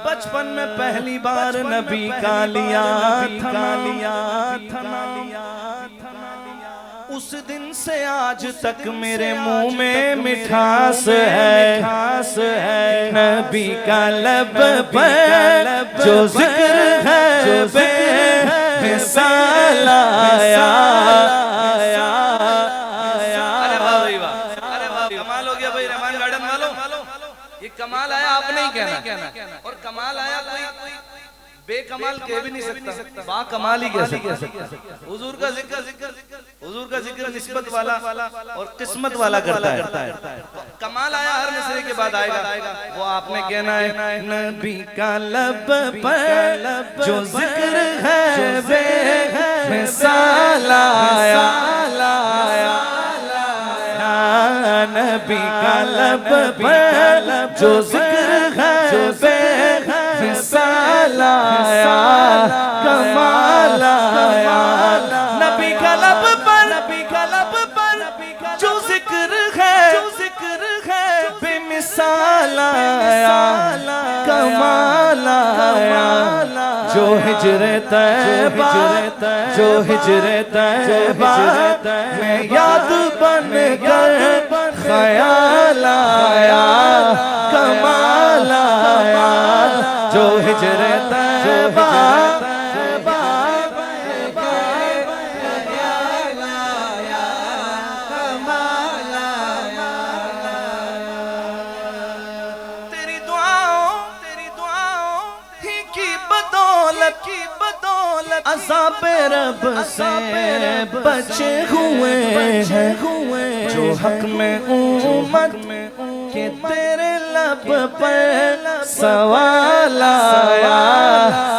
बचपन में पहली बार नबी का लिया था, उस दिन से आज तक मेरे मुंह में मिठास है, नबी का लब पर जो जिक्र है बेमिसाल आया। अरे वाह, कमाल हो गया भाई रहमान गार्डन वालों, ये कमाल आया आपने ही कहना, और कमाल आया कोई बेकमाल कह भी नहीं सकता, बा कमाल ही कह सकता। हुजूर का जिक्र निस्बत वाला और किस्मत वाला करता है। कमाल आया हर मिसरे के बाद आएगा, वो आपने कहना है नबी का लब पर जो जिक्र है बेमिसाल आया, नबी का लब पर जो जिक्र है बेमिसाल आया, कमाल आया। नबी का लब पर जो जिक्र है बेमिसाल आया, कमाल आया। जो हिजरे तैबा में याद बन कर ख्याल आया, कमाल आया। जो हिजरे तैबा तेरी दुआओं ही की बदौलत अज़ाब रब से बचे हुए हैं, जो हक में उम्मत के तेरे लब पर सवाल आया,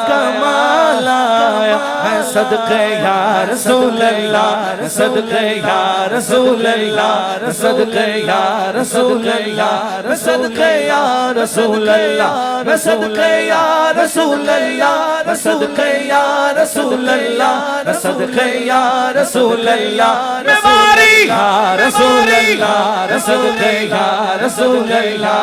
कमाल आया। है सदक़े या रसूल अल्लाह, सदक़े या रसूल अल्लाह, सदक़े या रसूल अल्लाह, सदक़े या रसूल अल्लाह, सदक़े या रसूल अल्लाह, सदक़े या रसूल अल्लाह, सदक़े या रसूल अल्लाह, मेवारी या रसूल अल्लाह, सदक़े या रसूल अल्लाह।